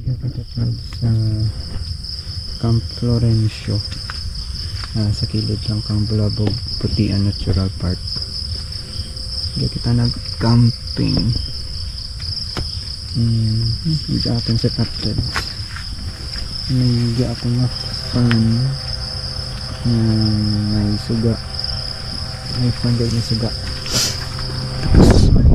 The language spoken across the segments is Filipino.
Kita sa Camp Florencio, sa kilid lang kang Bulabog Putian Natural Park. Kita nag-camping. Hindi atin sa captain. May atin na fan. May suga. May fan din na suga. Tapos may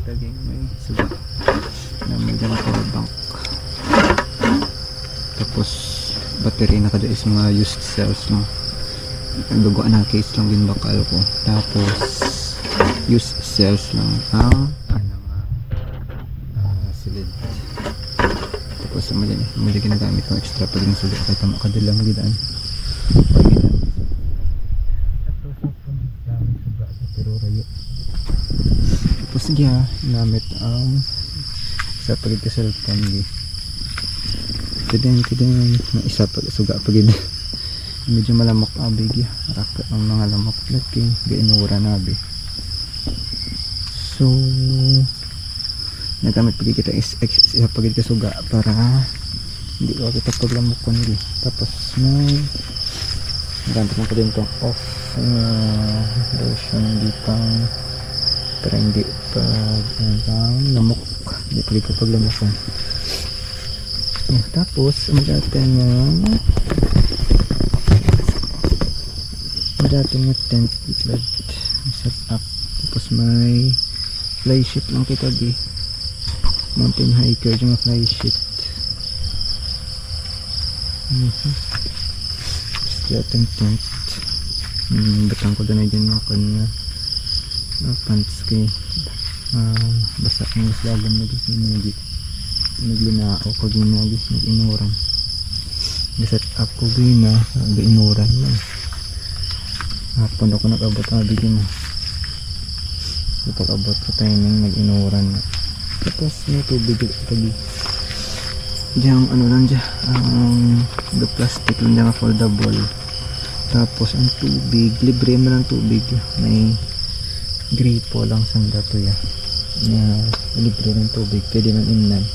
may suga na may dala power bank. Tapos battery na kada is mga used cells no. Ang duguan na case lang din bakal ko. Tapos used cells lang ang silid. Tapos mali ginagamit ko extra pa din suga kahit makadala magidaan. Pero rayo. Tapos gamit ang isa pagid ka cellphone di. Kadang isa pag suga pagid. Medyo malamok abig rakat ang mga lamok lagi gainura nabi. So nagamit pagid kita isa pagid ka suga para hindi ko kita paglamok ko nili. Tapos nagamit mo pa din itong off version di pang para hindi pa lamok, hindi pwede ko paglamukan. Tapos magating nga tent set up. Tapos may fly sheet lang kita di mountain hiker yung fly sheet. Tapos tent batang ko doon ay dyan mga kanya pants kay basa ang islagan na di naglinao pag nag-inuran set up ko gina nag-inuran lang hapon ako nag-abot bigyan mo pag-abot ko timing nag-inuran na. Tapos may tubig pagi diyang lang dyan the plastic lang dyan foldable. Tapos ang tubig libre mo ng tubig may gripo lang sa dato ya na libre ng tubig pwede man imnan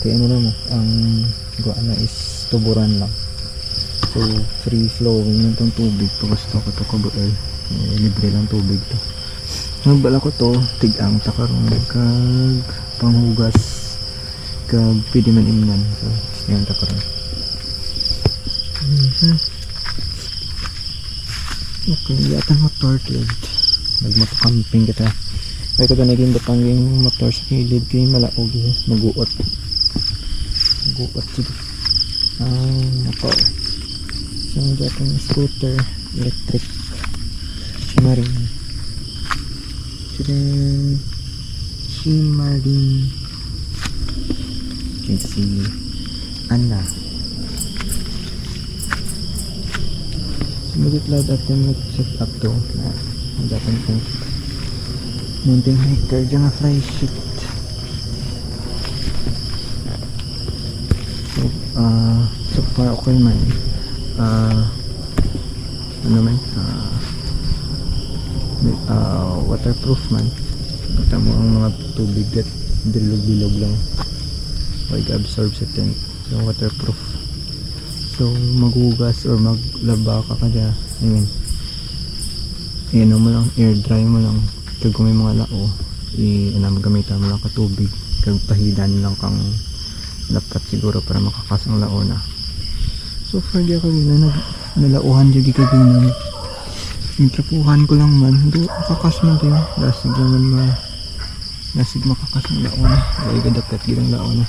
kaya lang ang guan na is tuburan lang so free flowing yung tubig pag gusto ko to kabuel libre lang tubig to nagbala ko to tigang takarong kag panghugas kag pwede man imnan so yan takarong okay yata motor nagmotocamping kita kaya ko ito naging batang yung motor sa kilid kaya malaog maguot sige motor so dito yung scooter electric Shimarin can see Anna sumugit lang dati nag-set up to na ang dating pong mountain hiker dyan nga fly sheet. So far okay man waterproof man kita mo ang mga tubig at bilog lang huwag absorb sa tent so waterproof so maghugas or maglaba ka dyan mo lang air dry mo lang kag kung may mga lao gamitan mo lang katubig kag pahidan lang kang dapat siguro para makakas ang lao na so far di ako nalauhan di kagina yung trapuhan ko lang man do makakas man din lasig makakas ang lao na ay dapat gilang lao na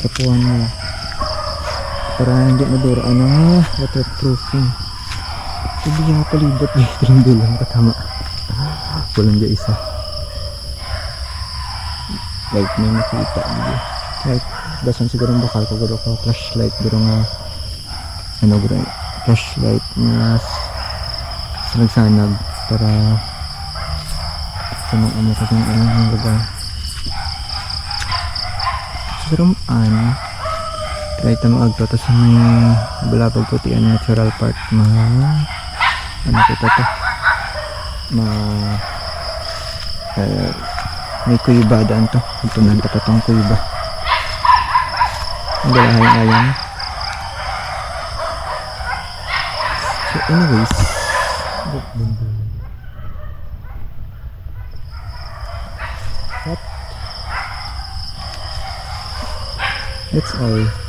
trapuhan mo lang para hindi maduraan ang waterproofing hindi niya palibot yung dulang katama walang dyan isa like may makita like basan siguro bakal ko garo ka flashlight garo nga flashlight nga sanag para Tanong amo ka kung anong lugar. Sa Rumaan, try ta maagto ta sa may Bulabog Putian Natural Park. Ano kita to? May kuiba daan to. Tunan ka tong kuiba. Ang dalahay ayan. So anyways, that's all.